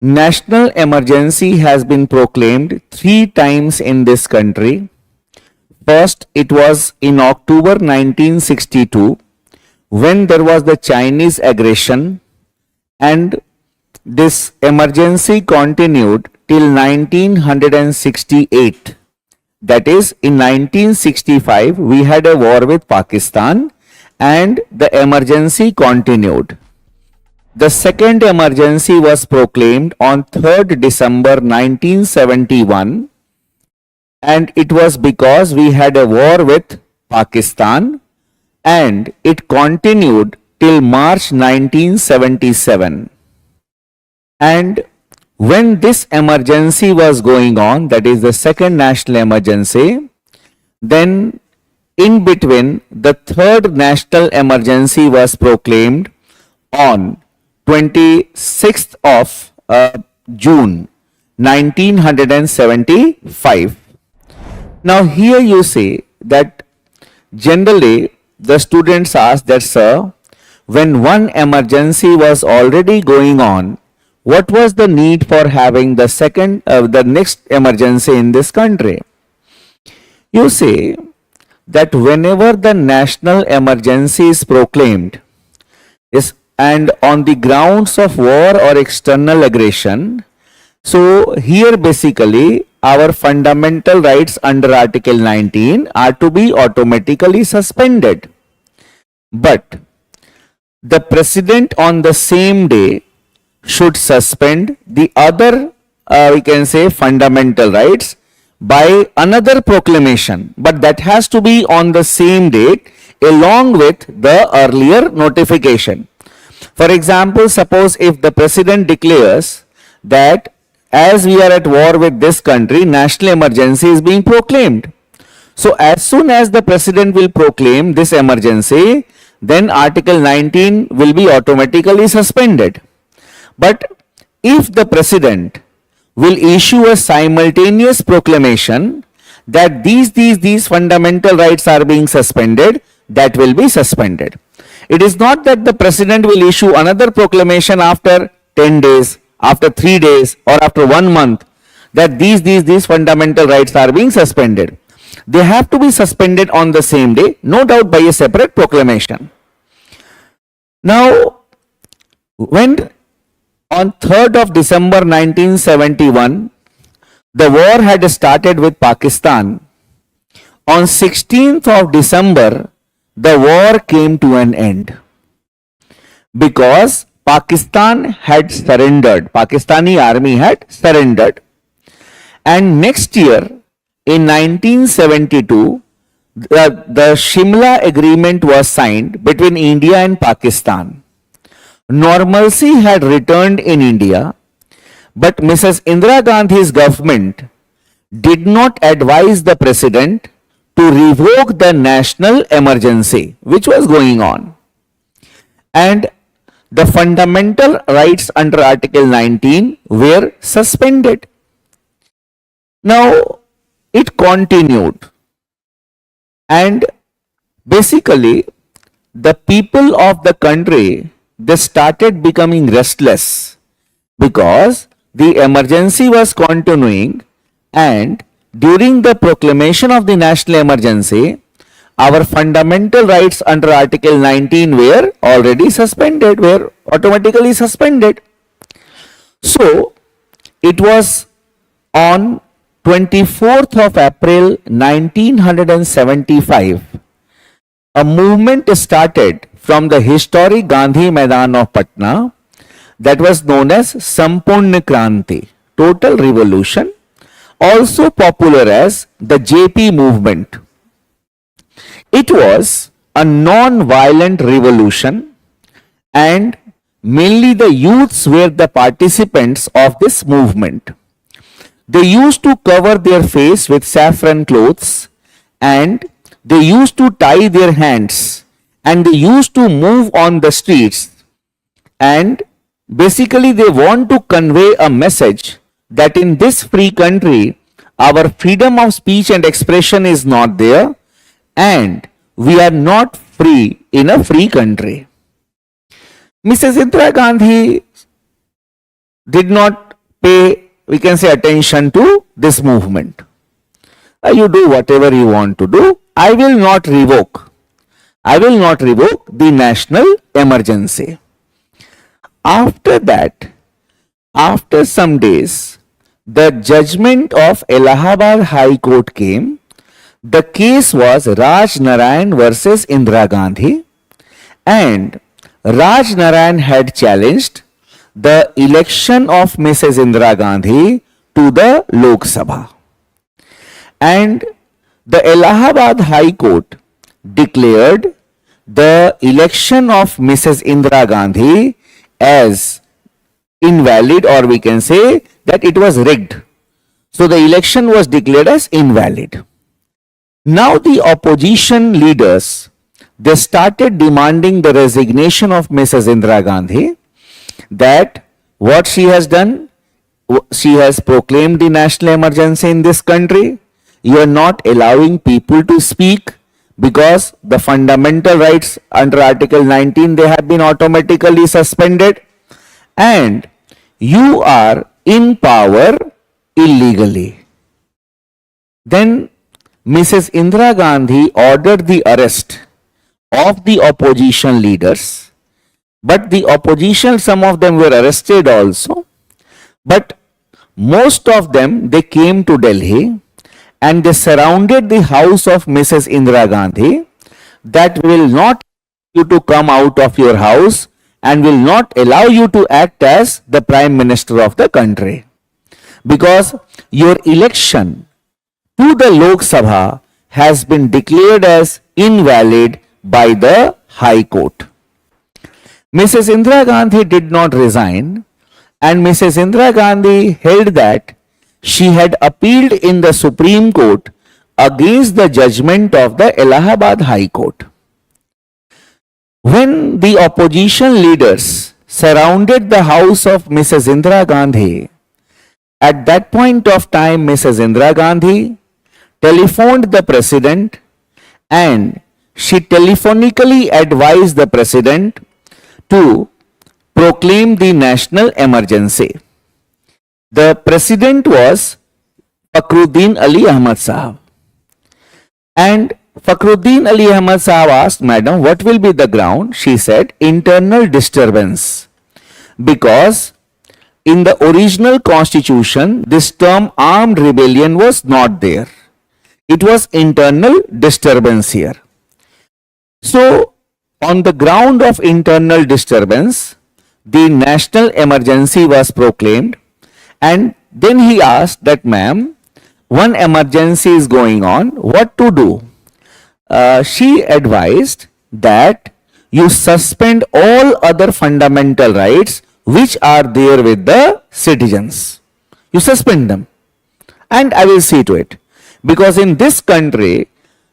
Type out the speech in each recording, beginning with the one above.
National emergency has been proclaimed three times in this country. First, it was in October 1962 when there was the Chinese aggression, and this emergency continued till 1968. That is, in 1965, we had a war with Pakistan and the emergency continued. The second emergency was proclaimed on 3rd December 1971, and it was because we had a war with Pakistan and it continued till March 1977. And when this emergency was going on, that is the second national emergency, then in between the third national emergency was proclaimed on 26th of June 1975. Now here you say that generally the students ask that, sir, when one emergency was already going on, what was the need for having the next emergency in this country? You say that whenever the national emergency is proclaimed, and on the grounds of war or external aggression, so here basically our fundamental rights under Article 19 are to be automatically suspended. But the president on the same day should suspend the other, we can say, fundamental rights by another proclamation, but that has to be on the same date along with the earlier notification. For example, suppose if the president declares that as we are at war with this country, national emergency is being proclaimed. So as soon as the president will proclaim this emergency, then Article 19 will be automatically suspended. But if the president will issue a simultaneous proclamation that these fundamental rights are being suspended, that will be suspended. It is not that the president will issue another proclamation after 10 days, after 3 days, or after 1 month, that these fundamental rights are being suspended. They have to be suspended on the same day, no doubt by a separate proclamation. Now, when on 3rd of December 1971, the war had started with Pakistan, on 16th of December, the war came to an end because Pakistan had surrendered. Pakistani army had surrendered. And next year, in 1972, the Shimla Agreement was signed between India and Pakistan. Normalcy had returned in India, but Mrs. Indira Gandhi's government did not advise the president to revoke the national emergency which was going on. And the fundamental rights under Article 19 were suspended. Now, it continued. And basically, the people of the country, they started becoming restless because the emergency was continuing, and during the proclamation of the national emergency, our fundamental rights under Article 19 were already suspended, were automatically suspended. So, it was on 24th of April 1975, a movement started from the historic Gandhi Maidan of Patna that was known as Sampurna Kranti, total revolution, also popular as the JP movement. It was a non-violent revolution, and mainly the youths were the participants of this movement. They used to cover their face with saffron clothes, and they used to tie their hands, and they used to move on the streets, and basically they want to convey a message that in this free country, our freedom of speech and expression is not there, and we are not free in a free country. Mrs. Indira Gandhi did not pay, we can say, attention to this movement. You do whatever you want to do. I will not revoke the national emergency. After that, after some days, the judgment of Allahabad High Court came. The case was Raj Narayan versus Indira Gandhi, and Raj Narayan had challenged the election of Mrs. Indira Gandhi to the Lok Sabha. And the Allahabad High Court declared the election of Mrs. Indira Gandhi as invalid, or we can say that it was rigged. So the election was declared as invalid. Now the opposition leaders, they started demanding the resignation of Mrs. Indira Gandhi, that what she has done, she has proclaimed the national emergency in this country. You are not allowing people to speak because the fundamental rights under Article 19, they have been automatically suspended, and you are in power illegally. Then Mrs. Indira Gandhi ordered the arrest of the opposition leaders, but the opposition, some of them were arrested also, but most of them, they came to Delhi and they surrounded the house of Mrs. Indira Gandhi, that will not allow you to come out of your house and will not allow you to act as the Prime Minister of the country, because your election to the Lok Sabha has been declared as invalid by the High Court. Mrs. Indira Gandhi did not resign, and Mrs. Indira Gandhi held that she had appealed in the Supreme Court against the judgment of the Allahabad High Court. When the opposition leaders surrounded the house of Mrs. Indira Gandhi, at that point of time, Mrs. Indira Gandhi telephoned the president, and she telephonically advised the president to proclaim the national emergency. The president was Fakhruddin Ali Ahmad Sahab. And Fakhruddin Ali Ahmad Sahab asked, Madam, what will be the ground? She said, internal disturbance. Because in the original constitution, this term armed rebellion was not there. It was internal disturbance here. So, on the ground of internal disturbance, the national emergency was proclaimed, and then he asked that, ma'am, one emergency is going on, what to do? She advised that you suspend all other fundamental rights which are there with the citizens. You suspend them, and I will see to it. Because in this country,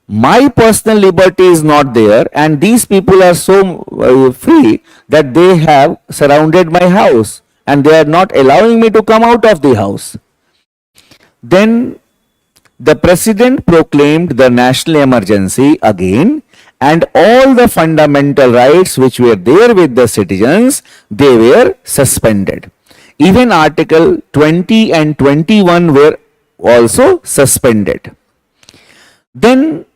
my personal liberty is not there, and these people are so free that they have surrounded my house and they are not allowing me to come out of the house. Then the president proclaimed the national emergency again, and all the fundamental rights which were there with the citizens, they were suspended. Even Article 20 and 21 were also suspended. Then,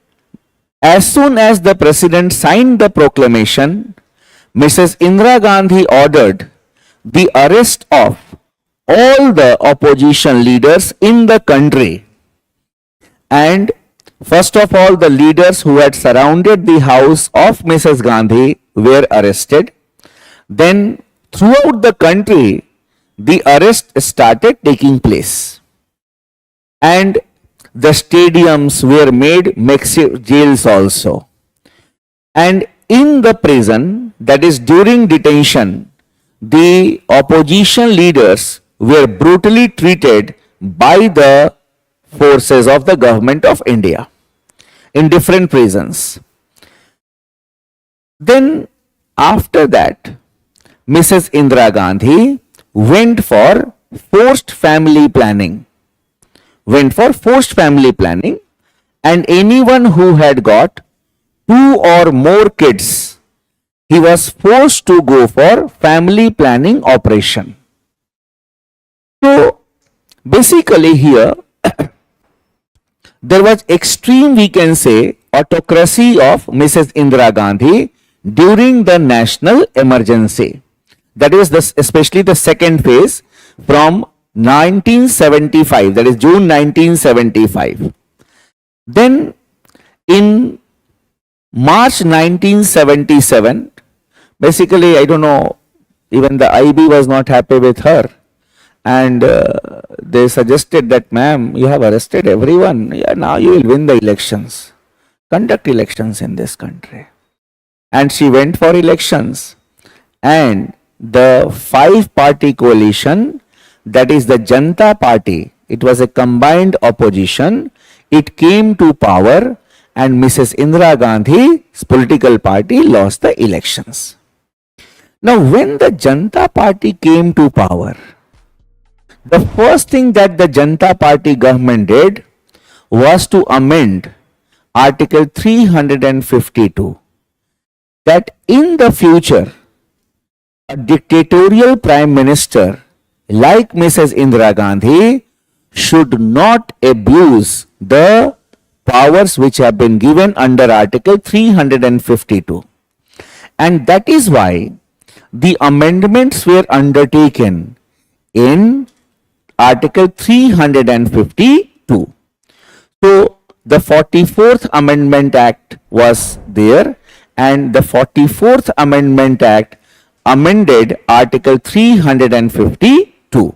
as soon as the president signed the proclamation, Mrs. Indira Gandhi ordered the arrest of all the opposition leaders in the country. And first of all, the leaders who had surrounded the house of Mrs. Gandhi were arrested. Then, throughout the country, the arrest started taking place. And the stadiums were made makeshift jails also. And in the prison, that is during detention, the opposition leaders were brutally treated by the forces of the government of India in different prisons. Then after that, Mrs. Indira Gandhi went for forced family planning. And anyone who had got 2 or more kids, he was forced to go for family planning operation. So basically here there was extreme, we can say, autocracy of Mrs. Indira Gandhi during the national emergency. That is especially the second phase from 1975, that is June 1975. Then in March 1977, basically, I don't know, even the IB was not happy with her. And they suggested that, ma'am, you have arrested everyone. Yeah, now you will win the elections. Conduct elections in this country. And she went for elections. And the five-party coalition, that is the Janata Party, it was a combined opposition. It came to power and Mrs. Indira Gandhi's political party lost the elections. Now, when the Janata Party came to power, the first thing that the Janata Party government did was to amend Article 352, that in the future, a dictatorial prime minister like Mrs. Indira Gandhi should not abuse the powers which have been given under Article 352. And that is why the amendments were undertaken in Article 352. So the 44th Amendment Act was there, and the 44th Amendment Act amended Article 352.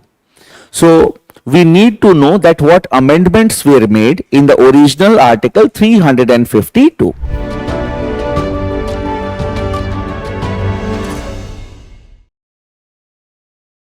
So we need to know that what amendments were made in the original Article 352.